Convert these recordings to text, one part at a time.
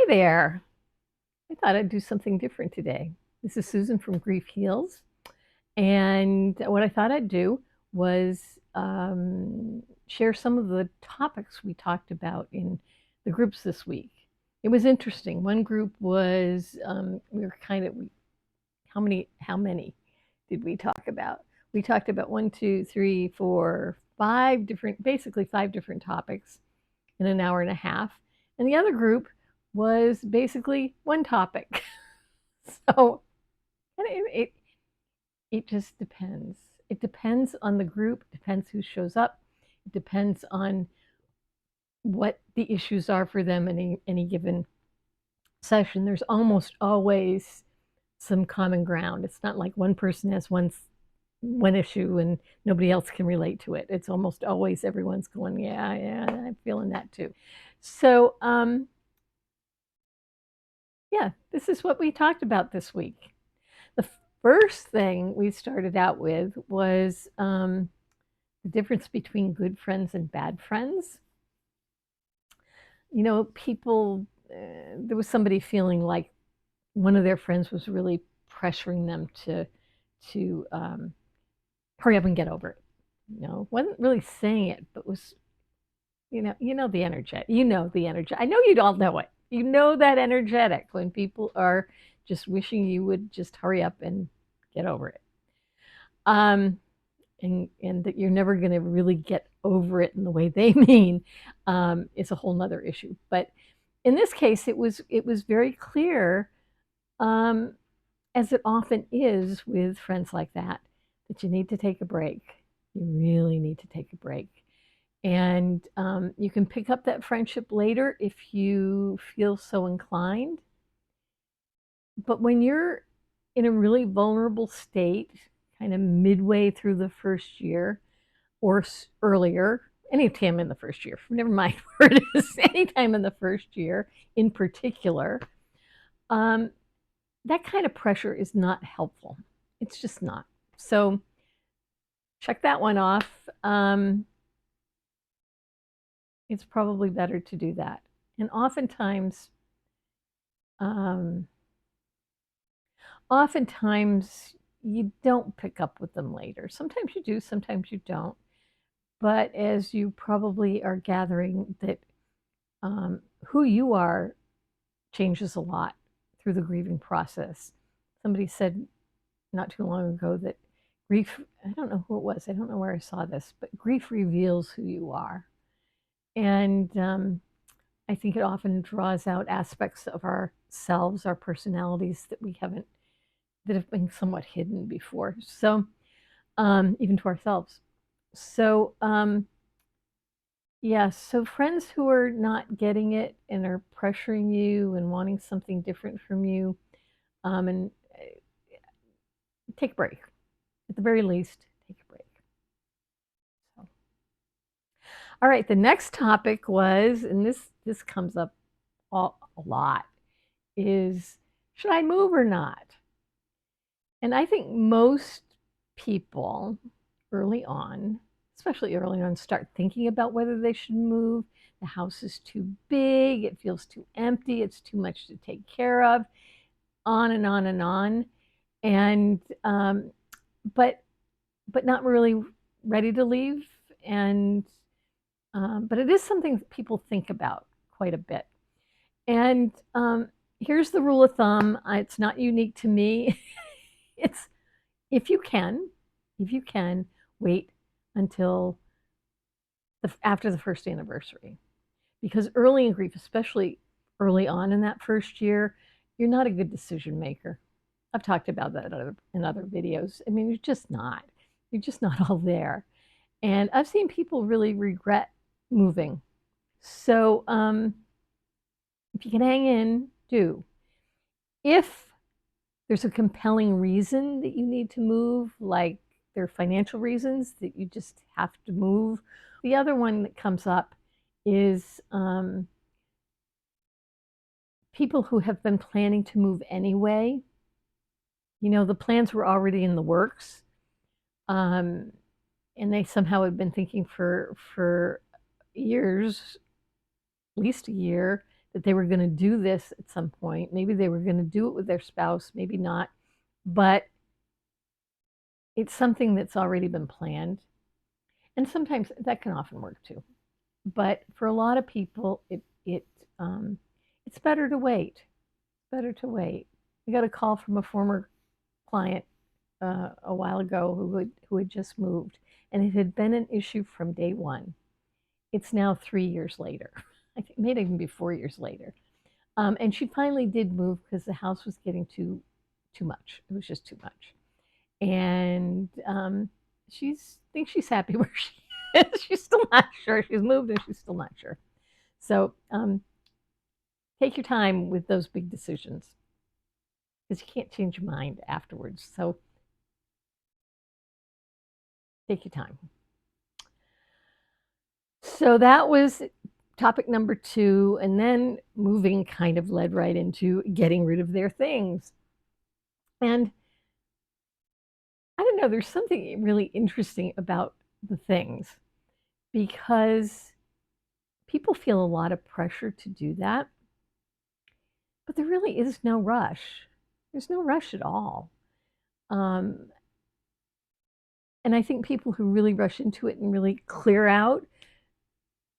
there. I thought I'd do something different today. This is Susan from Grief Heals. And what I thought I'd do was share some of the topics we talked about in the groups this week. It was interesting. One group was, we were kind of, how many did we talk about? We talked about one, two, three, four, five different, basically five different topics in an hour and a half. And the other group was basically one topic. So it it just depends. It depends on the group, it depends who shows up, it depends on what the issues are for them in any given session. There's almost always some common ground. It's not like one person has one issue and nobody else can relate to it. It's almost always everyone's going, yeah, I'm feeling that too. So yeah, this is what we talked about this week. The first thing we started out with was the difference between good friends and bad friends. You know, people, there was somebody feeling like one of their friends was really pressuring them to hurry up and get over it. You know, wasn't really saying it, but was, the energetic. You know the energy. I know you all know it. You know that energetic when people are just wishing you would just hurry up and get over it. And that you're never going to really get over it in the way they mean is a whole nother issue. But in this case, it was very clear, as it often is with friends like that you need to take a break. You really need to take a break. And you can pick up that friendship later if you feel so inclined. But when you're in a really vulnerable state, kind of midway through the first year or earlier, anytime in the first year, never mind where it is, anytime in the first year in particular, that kind of pressure is not helpful. It's just not. So check that one off. It's probably better to do that. And oftentimes you don't pick up with them later. Sometimes you do, sometimes you don't. But as you probably are gathering that who you are changes a lot through the grieving process. Somebody said not too long ago that grief, I don't know who it was, I don't know where I saw this, but grief reveals who you are. And I think it often draws out aspects of ourselves, our personalities that have been somewhat hidden before. So, even to ourselves. So, yeah, so friends who are not getting it and are pressuring you and wanting something different from you, and take a break. At the very least, take a break. So. All right, the next topic was, and this comes up a lot, is should I move or not? And I think most people early on, especially early on, start thinking about whether they should move. The house is too big, it feels too empty, it's too much to take care of, on and on and on. And but not really ready to leave. And but it is something that people think about quite a bit. And here's the rule of thumb. It's not unique to me. It's if you can wait until after the first anniversary, because early in grief, especially early on in that first year, you're not a good decision maker. I've talked about that in other videos. I mean, you're just not. You're just not all there. And I've seen people really regret moving. So if you can hang in, do. If there's a compelling reason that you need to move, like there are financial reasons that you just have to move. The other one that comes up is people who have been planning to move anyway. You know, the plans were already in the works, and they somehow had been thinking for years, at least a year, that they were going to do this at some point. Maybe they were going to do it with their spouse, maybe not, but it's something that's already been planned. And sometimes that can often work too. But for a lot of people, it's better to wait. Better to wait. I got a call from a former client a while ago who had just moved, and it had been an issue from day one. It's now 3 years later. I think it may even be 4 years later. And she finally did move because the house was getting too much. It was just too much. And she thinks she's happy where she is. She's still not sure. She's moved and she's still not sure. So take your time with those big decisions because you can't change your mind afterwards. So take your time. So that was topic number 2. And then moving kind of led right into getting rid of their things. And I don't know, there's something really interesting about the things because people feel a lot of pressure to do that, but there really is no rush. There's no rush at all. And I think people who really rush into it and really clear out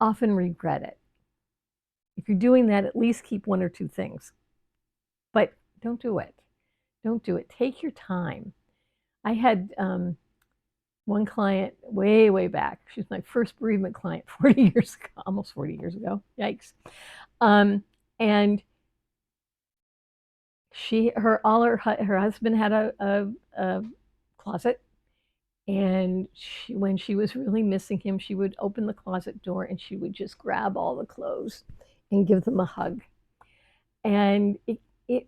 often regret it. If you're doing that, at least keep 1 or 2 things, but don't do it. Don't do it. Take your time. I had one client way back. She was my first bereavement client 40 years ago, almost 40 years ago. Yikes. And her husband had a closet, and when she was really missing him, she would open the closet door and she would just grab all the clothes and give them a hug. And it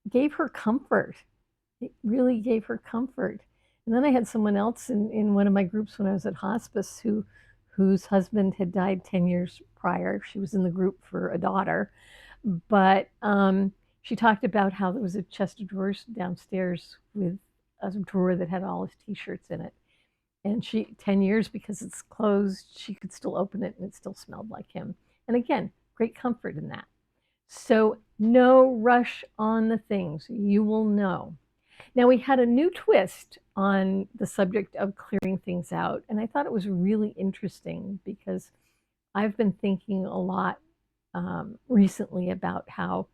gave her comfort. It really gave her comfort. And then I had someone else in one of my groups when I was at hospice whose husband had died 10 years prior. She was in the group for a daughter. But she talked about how there was a chest of drawers downstairs with a drawer that had all his t-shirts in it. And 10 years, because it's closed, she could still open it and it still smelled like him. And again, great comfort in that. So no rush on the things. You will know. Now, we had a new twist on the subject of clearing things out, and I thought it was really interesting because I've been thinking a lot recently about how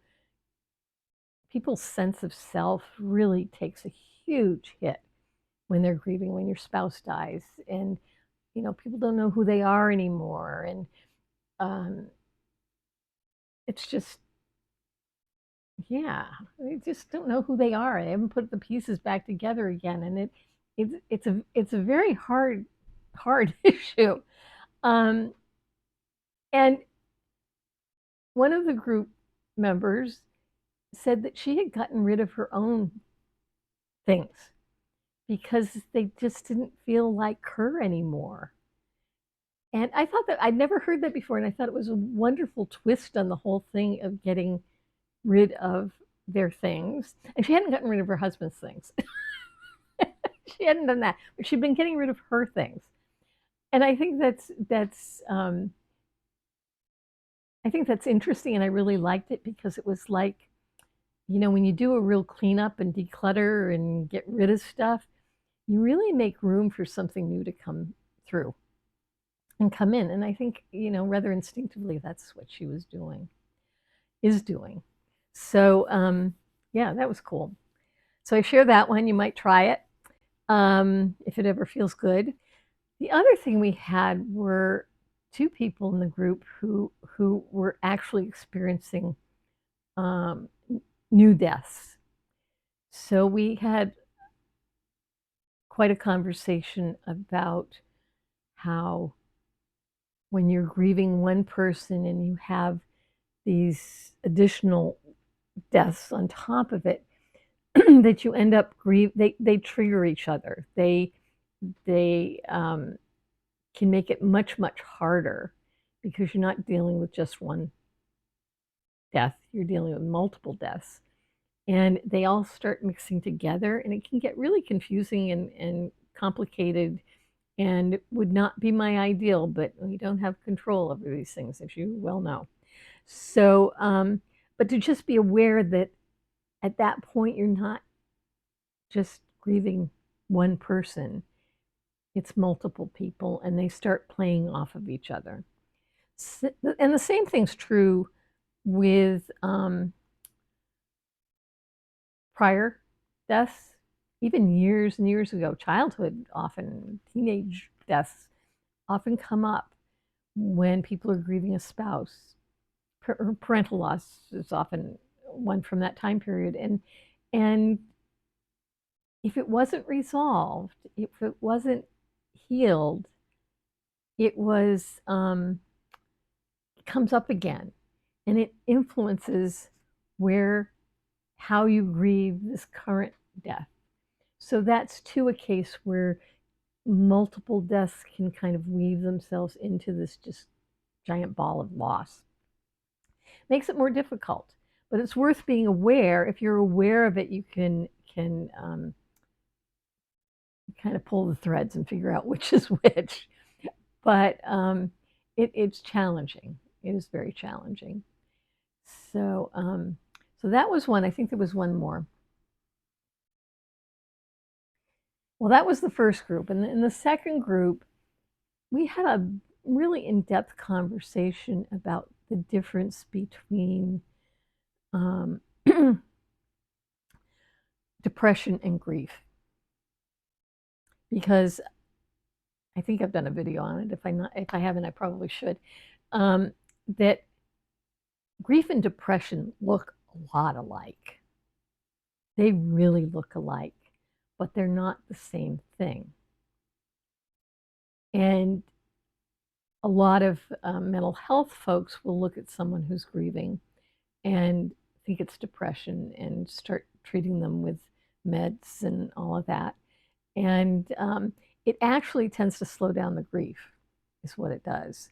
people's sense of self really takes a huge hit when they're grieving, when your spouse dies, and people don't know who they are anymore, and it's just, yeah, they just don't know who they are. They haven't put the pieces back together again, and it's a very hard issue. And one of the group members said that she had gotten rid of her own things because they just didn't feel like her anymore. And I thought that I'd never heard that before, and I thought it was a wonderful twist on the whole thing of getting rid of their things. And she hadn't gotten rid of her husband's things. She hadn't done that, but she'd been getting rid of her things. And I think that's interesting, and I really liked it because it was like, when you do a real cleanup and declutter and get rid of stuff, you really make room for something new to come through and come in. And I think, rather instinctively, that's what she is doing. So, yeah, that was cool. So I share that one. You might try it if it ever feels good. The other thing we had were 2 people in the group who were actually experiencing new deaths. So we had quite a conversation about how when you're grieving one person and you have these additional deaths on top of it, that you end up they trigger each other. They can make it much harder because you're not dealing with just one death, you're dealing with multiple deaths, and they all start mixing together, and it can get really confusing and complicated, and would not be my ideal, but we don't have control over these things, as you well know. So, but to just be aware that at that point you're not just grieving one person, it's multiple people, and they start playing off of each other. And the same thing's true with prior deaths, even years and years ago. Childhood, often teenage deaths often come up when people are grieving a spouse. Parental loss is often one from that time period. And if it wasn't resolved, if it wasn't healed, it was it comes up again, and it influences where how you grieve this current death. So that's too a case where multiple deaths can kind of weave themselves into this just giant ball of loss. Makes it more difficult, but it's worth being aware. If you're aware of it, you can kind of pull the threads and figure out which is which. But it's challenging. It is very challenging. So so that was one. I think there was one more. Well, that was the first group. And in the second group, we had a really in-depth conversation about the difference between depression and grief. Because I think I've done a video on it. If I haven't, I probably should. That grief and depression look a lot alike. They really look alike, but they're not the same thing. And a lot of mental health folks will look at someone who's grieving and think it's depression and start treating them with meds and all of that. And it actually tends to slow down the grief, is what it does,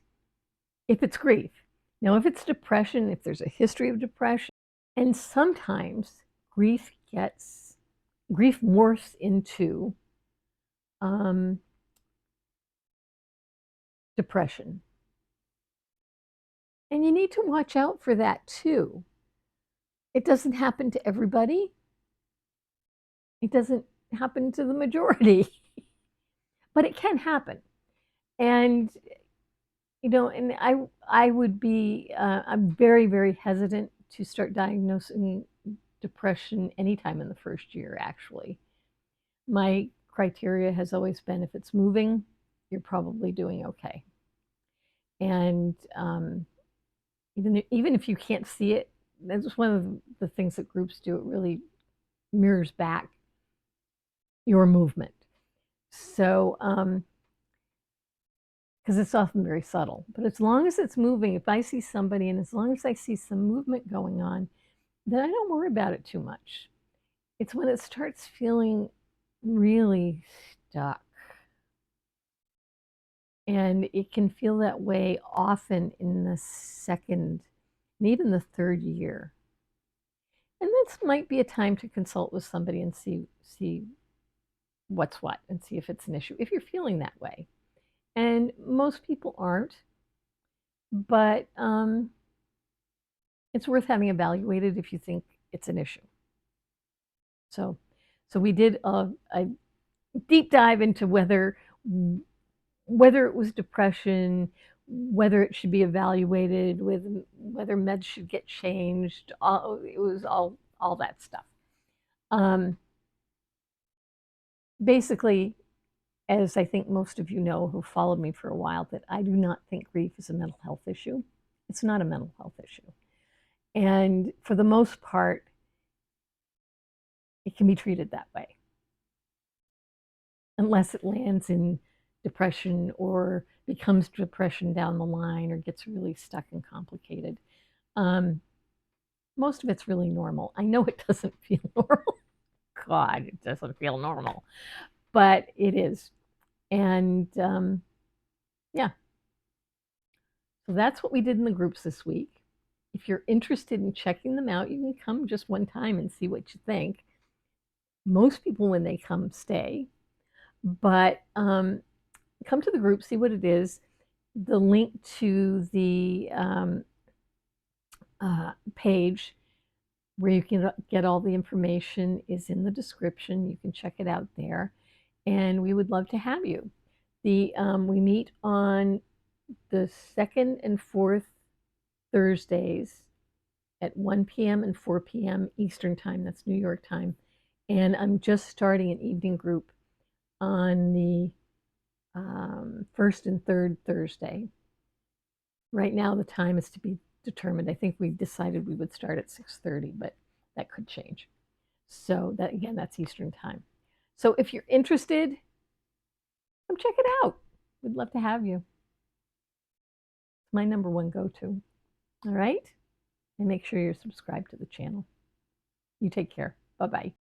if it's grief. Now, if it's depression, if there's a history of depression, and sometimes grief morphs into depression. And you need to watch out for that too. It doesn't happen to everybody. It doesn't happen to the majority, but it can happen. And and I would be I'm very, very hesitant to start diagnosing depression anytime in the first year. Actually, my criteria has always been if it's moving, you're probably doing okay. And even if you can't see it, that's one of the things that groups do. It really mirrors back your movement. So, because it's often very subtle, but as long as it's moving, if I see somebody and as long as I see some movement going on, then I don't worry about it too much. It's when it starts feeling really stuck. And it can feel that way often in the second and even the third year. And this might be a time to consult with somebody and see what's what and see if it's an issue, if you're feeling that way. And most people aren't, but it's worth having evaluated if you think it's an issue. So we did a deep dive into whether it was depression, whether it should be evaluated, whether meds should get changed. It was all that stuff. Basically, as I think most of you know who followed me for a while, that I do not think grief is a mental health issue. It's not a mental health issue. And for the most part, it can be treated that way. Unless it lands in depression or becomes depression down the line or gets really stuck and complicated. Most of it's really normal. I know it doesn't feel normal. God, it doesn't feel normal, but it is. And yeah, so that's what we did in the groups this week. If you're interested in checking them out, you can come just one time and see what you think. Most people, when they come, stay. But come to the group, see what it is. The link to the page where you can get all the information is in the description. You can check it out there, and we would love to have you. We meet on the second and fourth Thursdays at 1 p.m. and 4 p.m. Eastern Time. That's New York time. And I'm just starting an evening group on the first and third Thursday. Right now, the time is to be determined. I think we decided we would start at 6:30, but that could change. So that again, that's Eastern time. So if you're interested, come check it out. We'd love to have you. It's my number one go-to. All right? And make sure you're subscribed to the channel. You take care. Bye-bye.